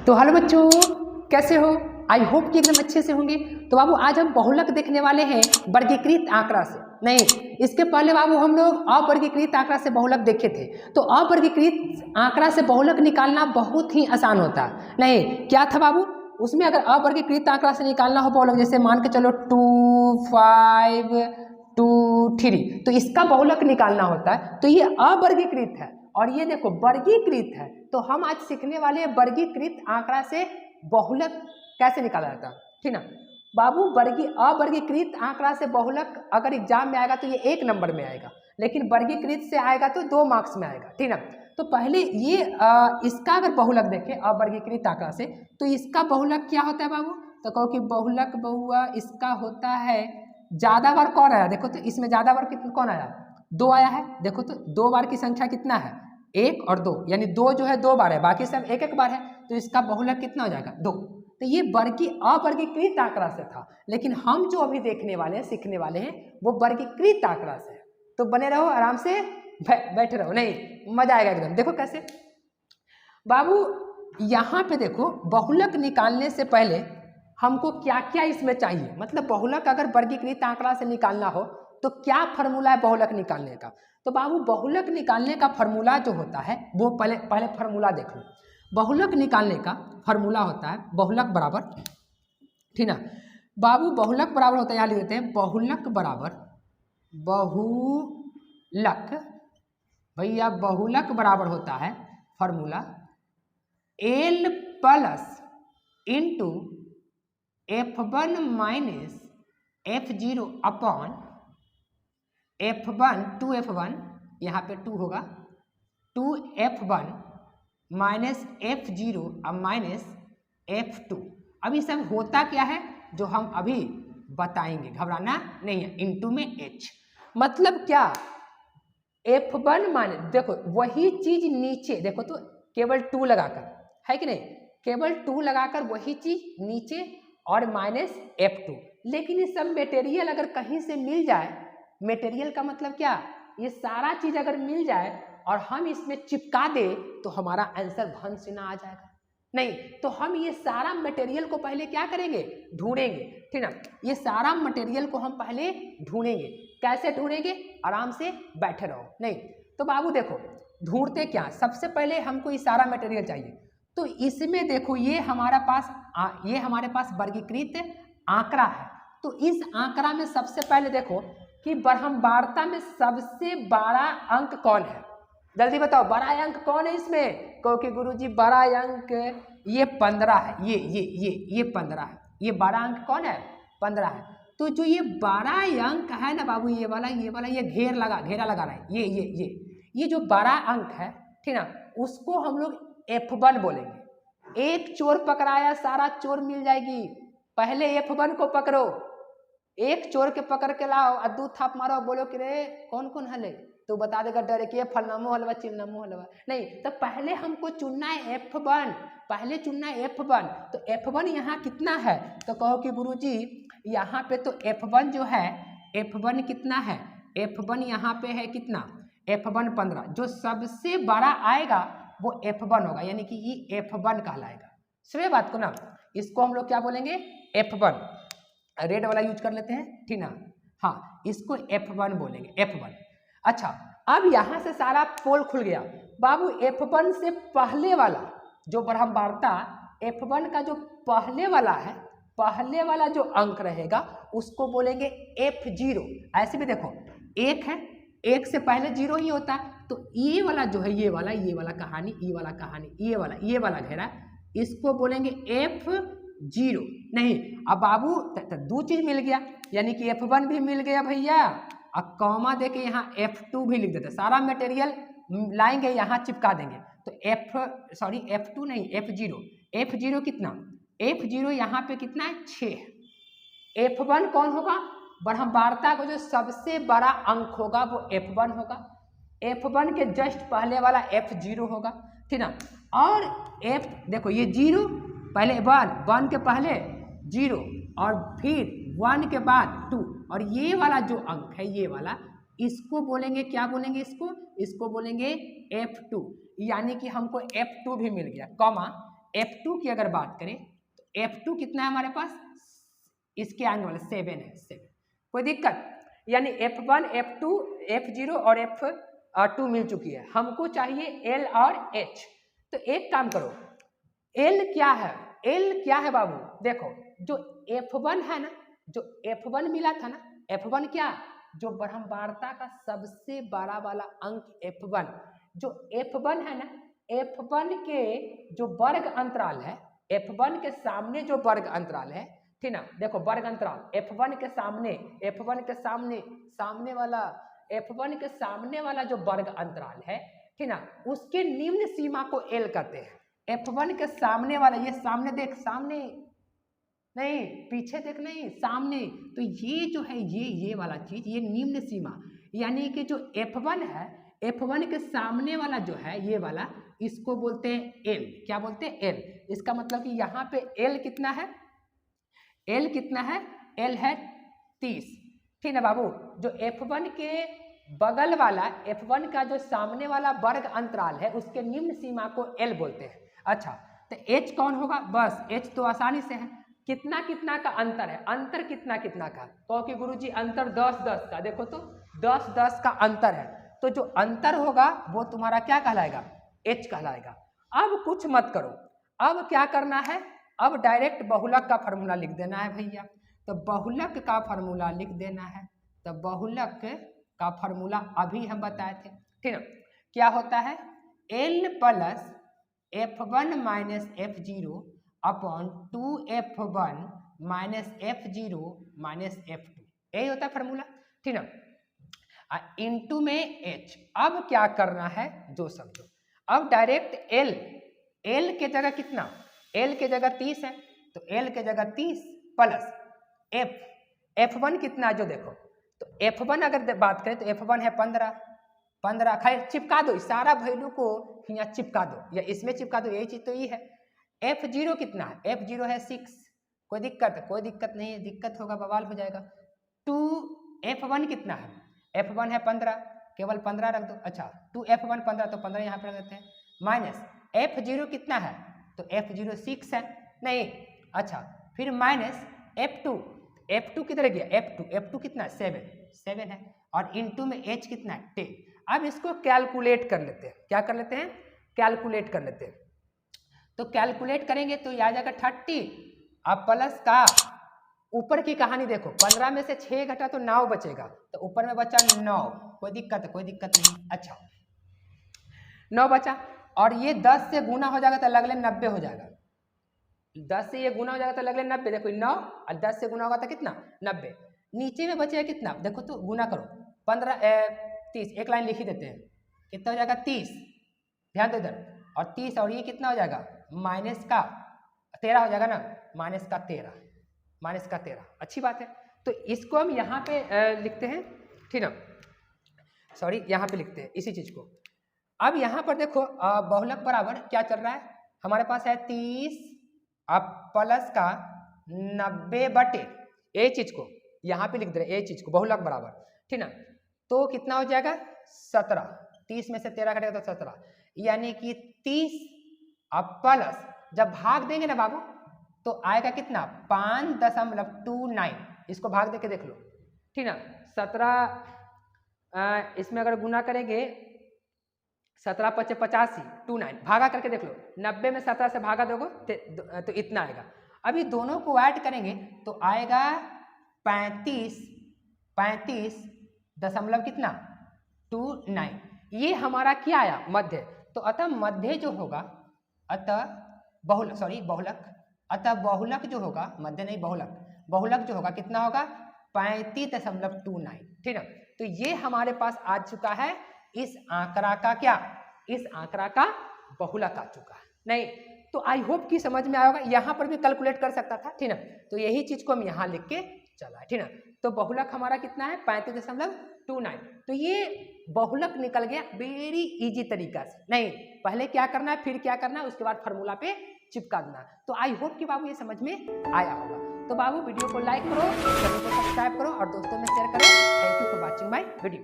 तो हेलो बच्चों, कैसे हो? आई होप कि एकदम अच्छे से होंगे। तो बाबू आज हम बहुलक देखने वाले हैं वर्गीकृत आंकड़ा से। नहीं, इसके पहले बाबू हम लोग अवर्गीकृत आंकड़ा से बहुलक देखे थे। तो अवर्गीकृत आंकड़ा से बहुलक निकालना बहुत ही आसान होता है। नहीं, क्या था बाबू उसमें? अगर अवर्गीकृत आंकड़ा से निकालना हो बहुलक, जैसे मान के चलो 2, 5, 2, 3, तो इसका बहुलक निकालना होता है। तो ये अवर्गीकृत है और ये देखो वर्गीकृत है। तो हम आज सीखने वाले हैं वर्गीकृत आंकड़ा से बहुलक कैसे निकाला जाता है। ठीक ना बाबू? अवर्गीकृत आंकड़ा से बहुलक अगर एग्जाम में आएगा तो ये 1 नंबर में आएगा, लेकिन वर्गीकृत से आएगा तो 2 मार्क्स में आएगा। ठीक ना? तो पहले ये इसका अगर बहुलक देखें अवर्गीकृत आंकड़ा से, तो इसका बहुलक क्या होता है बाबू? तो कहो कि बहुलक बहुआ इसका होता है, ज्यादा बार कौन आया? देखो तो इसमें ज्यादा बार कितना कौन आया? 2 आया है। देखो तो 2 बार की संख्या कितना है? 1 और 2, यानी 2 जो है 2 बार है, बाकी सब 1-1 बार है। तो इसका बहुलक कितना हो जाएगा? 2। तो ये अवर्गीकृत आंकड़ा से था, लेकिन हम जो अभी देखने वाले हैं, सीखने वाले हैं, वो वर्गीकृत आंकड़ा से है। तो बने रहो, आराम से बैठे रहो, नहीं मजा आएगा एकदम। देखो कैसे बाबू, यहाँ पे देखो बहुलक निकालने से पहले हमको क्या क्या इसमें चाहिए। मतलब बहुलक अगर वर्गीकृत आंकड़ा से निकालना हो तो क्या फॉर्मूला है बहुलक निकालने का? तो बाबू बहुलक निकालने का फॉर्मूला जो होता है वो पहले फॉर्मूला देख लो। बहुलक निकालने का फॉर्मूला होता है बहुलक बराबर, ठीक ना बाबू? बहुलक बराबर होता है, यहाँ लिख देते हैं, बहुलक बराबर बहुलक, भैया बहुलक बराबर होता है formula L plus into F1 minus F0 upon F1, 2F1, यहाँ पे 2 होगा, 2F1 माइनस F0 अब माइनस F2। अब ये सब होता क्या है जो हम अभी बताएंगे, घबराना नहीं है। इंटू में H मतलब क्या? F1 माइनस, देखो वही चीज नीचे, देखो तो केवल 2 लगाकर, है कि नहीं? केवल 2 लगाकर वही चीज नीचे और माइनस F2। लेकिन ये सब मटेरियल अगर कहीं से मिल जाए, मटेरियल का मतलब क्या? ये सारा चीज अगर मिल जाए और हम इसमें चिपका दे तो हमारा आंसर धन से ना आ जाएगा। नहीं, तो हम ये सारा मटेरियल को पहले क्या करेंगे? ढूंढेंगे। ठीक ना? ये सारा मटेरियल को हम पहले ढूंढेंगे। कैसे ढूंढेंगे? आराम से बैठे रहो। नहीं तो बाबू देखो ढूंढते क्या, सबसे पहले हमको ये सारा मटेरियल चाहिए। तो इसमें देखो ये हमारे पास वर्गीकृत आंकड़ा है। तो इस आंकड़ा में सबसे पहले देखो कि ब्रह्मवार्ता में सबसे बड़ा अंक कौन है? जल्दी बताओ, बड़ा अंक कौन है इसमें? क्योंकि गुरुजी बड़ा अंक ये 15 है, ये 15 है। ये बड़ा अंक कौन है? 15 है। तो जो ये बड़ा अंक है ना बाबू, ये वाला ये घेरा लगा रहा है, ये जो बड़ा अंक है, ठीक ना, उसको हम लोग F1 बोलेंगे। एक चोर पकड़ाया, सारा चोर मिल जाएगी। पहले F1 को पकड़ो, एक चोर के पकड़ के लाओ और 2 थाप मारो, बोलो कि रे कौन कौन हले, तो बता देगा डायरेक्ट ये फलनामो हलवा चिन्नामो हलवा। नहीं, तो पहले हमको चुनना है F1, पहले चुनना है F1। तो F1 यहाँ कितना है? तो कहो कि गुरुजी यहाँ पे तो F1 जो है, F1 कितना है? F1 यहाँ पे है कितना? F1 15। जो सबसे बड़ा आएगा वो F1 होगा, यानी कि ये F1 कहलाएगा। समझे बात को ना? इसको हम लोग क्या बोलेंगे? F1। रेड वाला यूज कर लेते हैं, ठीक ना? हाँ, इसको F1 बोलेंगे, F1। अच्छा, अब यहां से सारा पोल खुल गया बाबू। F1 से पहले वाला जो ब्रह्मवार्ता, F1 का जो पहले वाला है, पहले वाला जो अंक रहेगा उसको बोलेंगे F0। ऐसे भी देखो, 1 है, 1 से पहले 0 ही होता है। तो ये वाला जो है, ये वाला कहानी, ये वाला घेरा, इसको बोलेंगे F0। नहीं, अब बाबू 2 चीज मिल गया, यानी कि F1 भी मिल गया भैया, अब कॉमा देके यहाँ F2 भी लिख देते। सारा मटेरियल लाएंगे, यहाँ चिपका देंगे। तो F2 नहीं, F0 कितना? F0 यहाँ पे कितना है? 6। F1 कौन होगा? ब्रह्मवार्ता को जो सबसे बड़ा अंक होगा वो F1 होगा। F1 के जस्ट पहले वाला F0 होगा, ठीक ना? और देखो ये 0 पहले 1 के पहले 0 और फिर 1 के बाद 2, और ये वाला जो अंक है, ये वाला, इसको बोलेंगे, क्या बोलेंगे इसको? इसको बोलेंगे F2, यानी कि हमको F2 भी मिल गया, कॉमा F2 की अगर बात करें तो F2 कितना है हमारे पास, इसके आने वाला 7 है, 7। कोई दिक्कत, यानी F1, F2, F0 और F2 मिल चुकी है। हमको चाहिए L और H। तो एक काम करो, L क्या है, L क्या है बाबू, देखो जो F1 है ना, जो F1 मिला था ना, F1 क्या, जो ब्रह्मांडता का सबसे बड़ा वाला अंक F1, जो F1 है ना, F1 के जो वर्ग अंतराल है, F1 के सामने जो वर्ग अंतराल है, ठीक ना, देखो वर्ग अंतराल F1 के सामने, F1 के सामने वाला जो वर्ग अंतराल है, ठीक ना, उसके निम्न सीमा को L कहते हैं। F1 के सामने वाला, ये सामने देख, सामने नहीं, पीछे देख नहीं, सामने, तो ये जो है ये वाला चीज, ये निम्न सीमा, यानी कि जो F1 है, F1 के सामने वाला जो है ये वाला, इसको बोलते हैं L। क्या बोलते हैं, L। इसका मतलब कि यहाँ पे L कितना है, L कितना है, L है 30, ठीक है बाबू। जो F1 के बगल वाला, F1 का जो सामने वाला वर्ग अंतराल है, उसके निम्न सीमा को L बोलते हैं। अच्छा, तो H कौन होगा, बस H तो आसानी से है, कितना कितना का अंतर है, अंतर कितना कितना का, कहो कि गुरुजी अंतर 10-10 का, देखो तो 10-10 का अंतर है, तो जो अंतर होगा वो तुम्हारा क्या कहलाएगा, H कहलाएगा। अब कुछ मत करो, अब क्या करना है, अब डायरेक्ट बहुलक का फॉर्मूला लिख देना है भैया। तो बहुलक का फॉर्मूला लिख देना है, तो बहुलक का फॉर्मूला अभी हम बताए थे, ठीक है, क्या होता है, L plus F1 minus F0 upon 2F1 minus F0 minus F2, यही होता है फॉर्मूला, ठीक ना, इंटू में H। अब क्या करना है, जो समझो, अब डायरेक्ट L के जगह कितना, L के जगह 30 है, तो L के जगह 30 प्लस F1 कितना है, जो देखो, तो F1 अगर बात करें तो F1 है 15, खैर चिपका दो, सारा वैल्यू को यहाँ चिपका दो या इसमें चिपका दो, यही चीज तो ये है। F0 कितना है, F0 है 6, कोई दिक्कत नहीं है, दिक्कत होगा बवाल हो जाएगा। 2F1 कितना है, F1 है 15, केवल 15 रख दो। अच्छा, 2F1 15, तो 15 यहाँ पे रख देते हैं, माइनस F0 कितना है, तो F0 6 है, नहीं, अच्छा, फिर माइनस F2 किधर गया, F2 कितना है, 7 है, और इंटू में H कितना है, 10। अब इसको कैलकुलेट कर लेते हैं, क्या कर लेते हैं, कैलकुलेट कर लेते हैं। तो कैलकुलेट करेंगे तो ये आ जाएगा 30, अब प्लस का ऊपर की कहानी देखो, 15 में से 6 घटा तो 9 बचेगा, तो ऊपर में बचा 9, कोई दिक्कत नहीं। अच्छा, 9 बचा, और ये 10 से गुना हो जाएगा तो लगले 90 हो जाएगा, 10 से ये गुना हो जाएगा तो लगले 90, देखो 9 और 10 से गुना होगा तो कितना, 90। नीचे में बचेगा कितना, देखो तो गुना करो, 30, एक लाइन लिख ही देते हैं, कितना हो जाएगा 30, ध्यान दो इधर, और 30 और ये कितना हो जाएगा, माइनस का 13 हो जाएगा ना, माइनस का 13, अच्छी बात है। तो इसको हम यहाँ पे लिखते हैं, ठीक ना, सॉरी यहाँ पे लिखते हैं इसी चीज को। अब यहाँ पर देखो बहुलक बराबर क्या चल रहा है, हमारे पास है 30 अब प्लस का 90 बटे, ये चीज को यहाँ पे लिख दे रहे, ये चीज को बहुलक बराबर, ठीक ना, तो कितना हो जाएगा 17, 30 में से 13 घटेगा तो 17, यानी कि 30 अब प्लस, जब भाग देंगे ना बाबू तो आएगा कितना, 5.29, इसको भाग दे के देख लो, ठीक ना, 17 इसमें अगर गुना करेंगे 17 × 5 = 85, 29 भागा करके देख लो, 90 में 17 से भागा दोगे तो इतना आएगा। अभी दोनों को ऐड करेंगे तो आएगा 35 दशमलव कितना 29, ये हमारा क्या आया, मध्य। तो अतः मध्य जो होगा, अतः बहुलक जो होगा, मध्य नहीं बहुलक जो होगा कितना होगा 35.29, ठीक है। तो ये हमारे पास आ चुका है, इस आंकड़ा का क्या, इस आंकड़ा का बहुलक आ चुका है। नहीं तो आई होप कि समझ में आया होगा, यहाँ पर भी कैलकुलेट कर सकता था, ठीक ना, तो यही चीज को हम यहाँ लिख के चला है, ठीक ना। तो बहुलक हमारा कितना है 35.29, तो ये बहुलक निकल गया वेरी इजी तरीका से। नहीं पहले क्या करना है, फिर क्या करना है, उसके बाद फार्मूला पे चिपका देना। तो आई होप कि बाबू ये समझ में आया होगा। तो बाबू वीडियो को लाइक करो, चैनल को सब्सक्राइब करो और दोस्तों में शेयर करो। Thank you for watching my video.